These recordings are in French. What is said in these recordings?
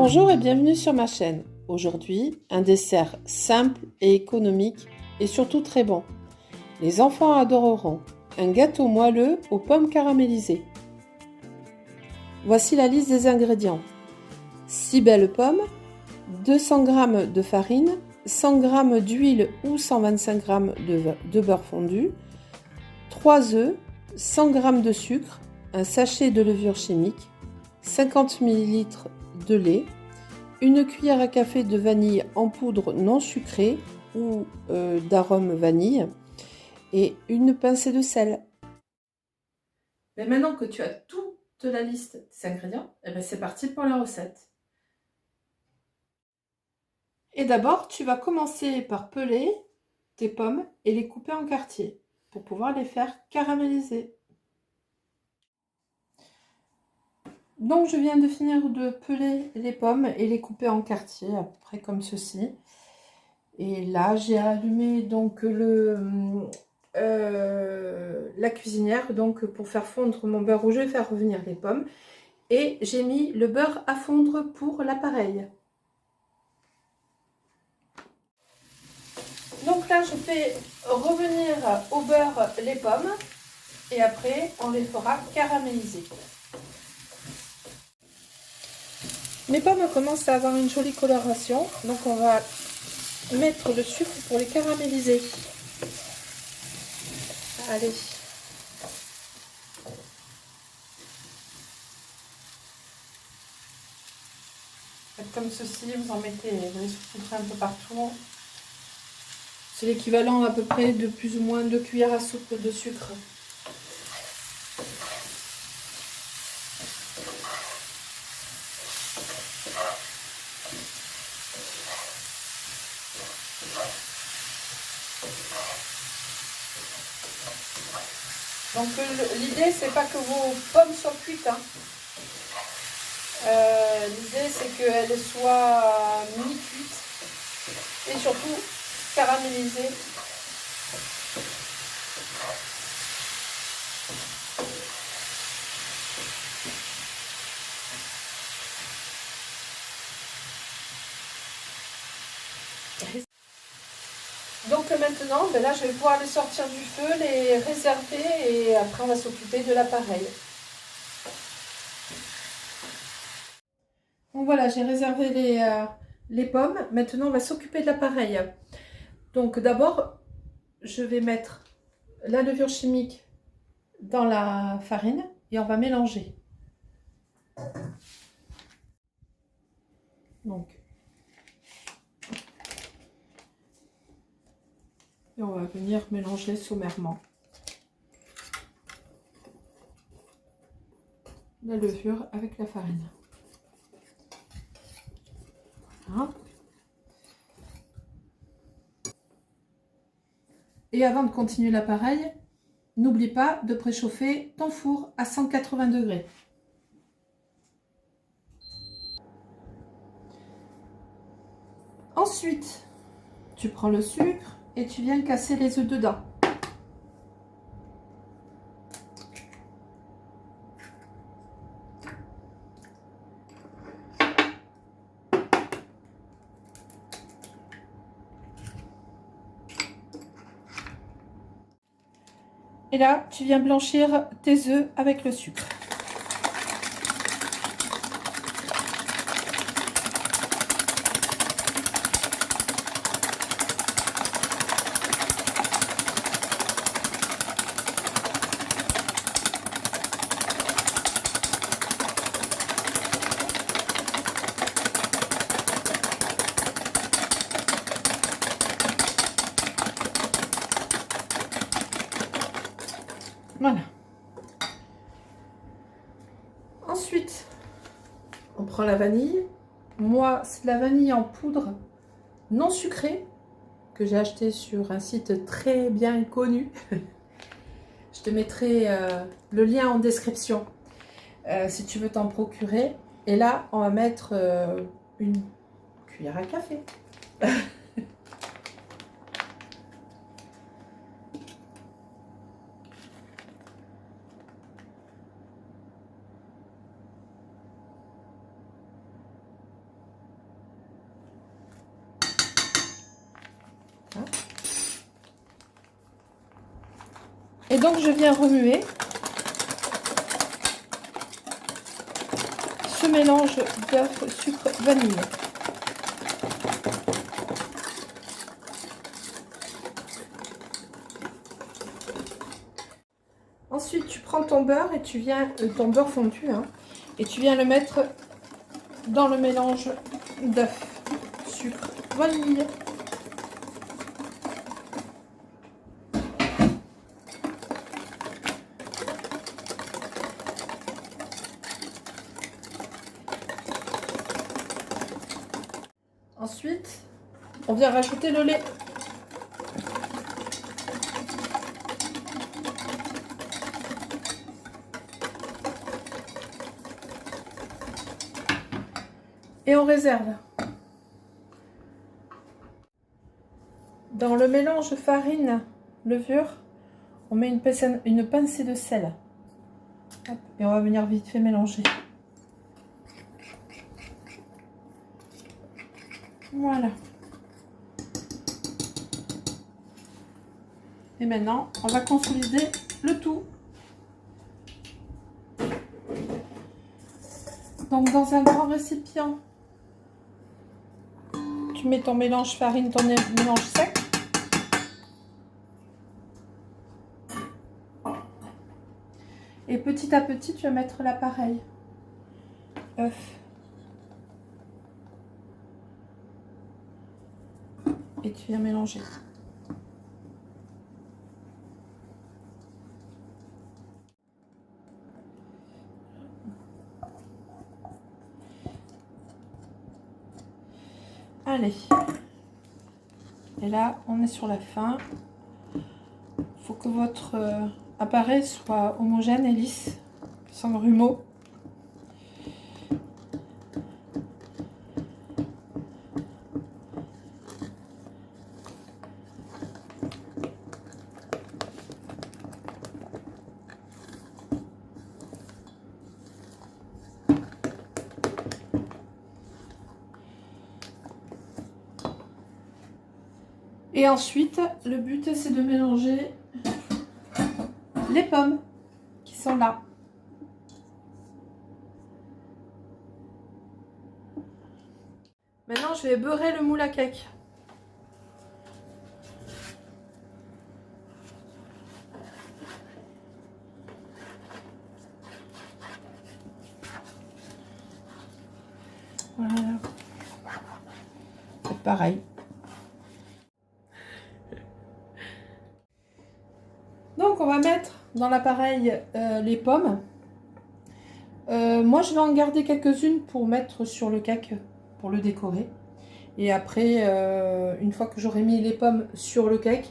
Bonjour et bienvenue sur ma chaîne. Aujourd'hui, un dessert simple et économique et surtout très bon. Les enfants adoreront un gâteau moelleux aux pommes caramélisées. Voici la liste des ingrédients. 6 belles pommes, 200 g de farine, 100 g d'huile ou 125 g de beurre fondu, 3 œufs, 100 g de sucre, un sachet de levure chimique, 50 ml de lait, une cuillère à café de vanille en poudre non sucrée ou d'arôme vanille et une pincée de sel. Mais maintenant que tu as toute la liste des ingrédients, c'est parti pour la recette. Et d'abord, tu vas commencer par peler tes pommes et les couper en quartiers pour pouvoir les faire caraméliser. Donc je viens de finir de peler les pommes et les couper en quartiers, à peu près comme ceci. Et là j'ai allumé donc la cuisinière donc pour faire fondre mon beurre rouge et faire revenir les pommes. Et j'ai mis le beurre à fondre pour l'appareil. Donc là je fais revenir au beurre les pommes et après on les fera caraméliser. Mes pommes commencent à avoir une jolie coloration, donc on va mettre le sucre pour les caraméliser. Allez. Faites comme ceci, vous en mettez, vous les saupoudrez un peu partout. C'est l'équivalent à peu près de plus ou moins 2 cuillères à soupe de sucre. Donc l'idée c'est pas que vos pommes soient cuites. Hein. L'idée c'est qu'elles soient mi-cuites et surtout caramélisées. Donc maintenant, là je vais pouvoir les sortir du feu, les réserver et après on va s'occuper de l'appareil. Donc voilà, j'ai réservé les pommes. Maintenant on va s'occuper de l'appareil. Donc d'abord, je vais mettre la levure chimique dans la farine et on va mélanger. Donc, et on va venir mélanger sommairement la levure avec la farine. Voilà. Et avant de continuer l'appareil, n'oublie pas de préchauffer ton four à 180 degrés. Ensuite, tu prends le sucre et tu viens casser les œufs dedans. Et là, tu viens blanchir tes œufs avec le sucre. Voilà. Ensuite, on prend la vanille. Moi, c'est de la vanille en poudre non sucrée que j'ai acheté sur un site très bien connu. Je te mettrai le lien en description si tu veux t'en procurer. Et là, on va mettre une cuillère à café. Et donc je viens remuer ce mélange d'œufs, sucre, vanille. Ensuite, tu prends ton beurre et tu viens, ton beurre fondu, hein, et tu viens le mettre dans le mélange d'œufs, sucre, vanille. Ensuite, on vient rajouter le lait. Et on réserve. Dans le mélange farine, levure, on met une pincée de sel. Hop, et on va venir vite fait mélanger. Voilà. Et maintenant, on va consolider le tout. Donc dans un grand récipient, tu mets ton mélange farine, ton mélange sec. Et petit à petit, tu vas mettre l'appareil. Œuf. Et tu viens mélanger. Allez. Et là, on est sur la fin. Il faut que votre appareil soit homogène et lisse, sans grumeaux. Et ensuite, le but, c'est de mélanger les pommes qui sont là. Maintenant, je vais beurrer le moule à cake. Voilà. C'est pareil. Donc, on va mettre dans l'appareil les pommes. Moi, je vais en garder quelques-unes pour mettre sur le cake, pour le décorer. Et après, une fois que j'aurai mis les pommes sur le cake,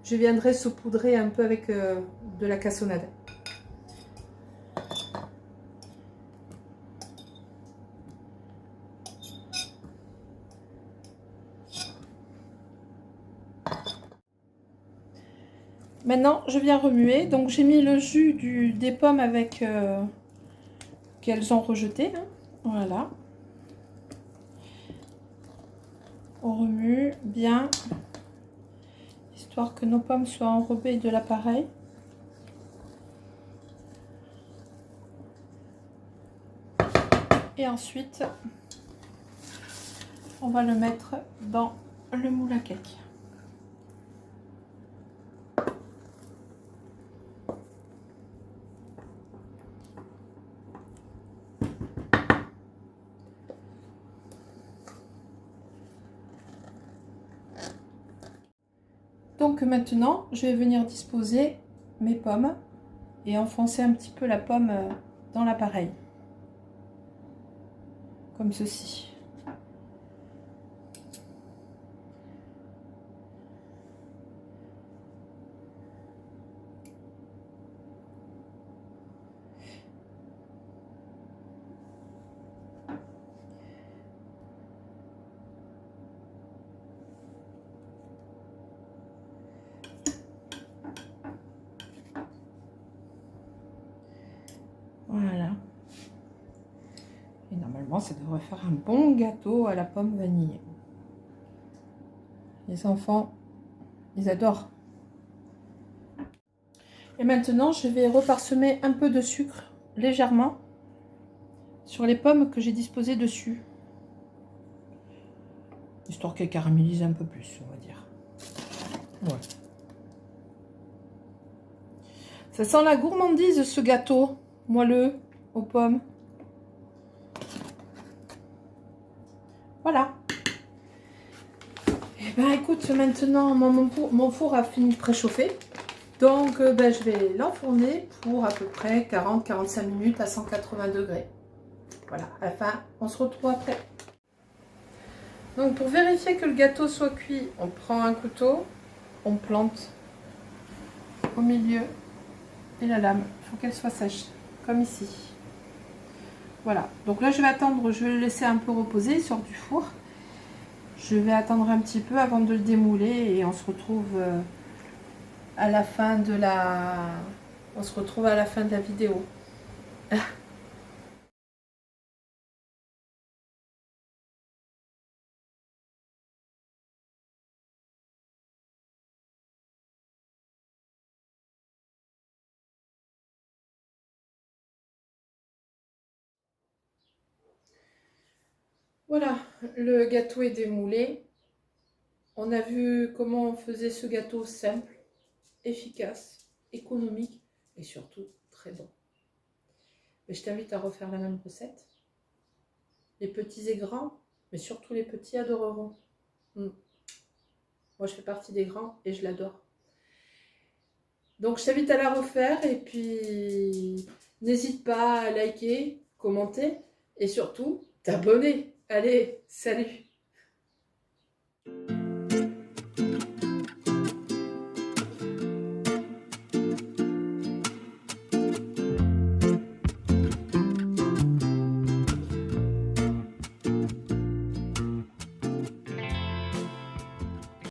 je viendrai saupoudrer un peu avec de la cassonade. Maintenant, je viens remuer. Donc, j'ai mis le jus des pommes avec qu'elles ont rejeté. Hein. Voilà. On remue bien, histoire que nos pommes soient enrobées de l'appareil. Et ensuite, on va le mettre dans le moule à cake. Donc maintenant, je vais venir disposer mes pommes et enfoncer un petit peu la pomme dans l'appareil. Comme ceci. Voilà. Et normalement, ça devrait faire un bon gâteau à la pomme vanille. Les enfants, ils adorent. Et maintenant, je vais reparsemer un peu de sucre, légèrement, sur les pommes que j'ai disposées dessus. Histoire qu'elles caramélisent un peu plus, on va dire. Ouais. Ça sent la gourmandise, ce gâteau moelleux aux pommes. Voilà. Et ben écoute, maintenant, mon four a fini de préchauffer. Donc, je vais l'enfourner pour à peu près 40-45 minutes à 180 degrés. Voilà, à la fin, on se retrouve après. Donc, pour vérifier que le gâteau soit cuit, on prend un couteau, on plante au milieu et la lame, il faut qu'elle soit sèche, comme ici. Voilà, donc là, je vais attendre, je vais le laisser un peu reposer, il sort du four. Je vais attendre un petit peu avant de le démouler et on se retrouve à la fin de la... On se retrouve à la fin de la vidéo. Voilà, le gâteau est démoulé. On a vu comment on faisait ce gâteau simple, efficace, économique et surtout très bon. Mais je t'invite à refaire la même recette. Les petits et grands, mais surtout les petits adoreront. Moi, je fais partie des grands et je l'adore. Donc, je t'invite à la refaire et puis n'hésite pas à liker, commenter et surtout t'abonner. Allez, salut!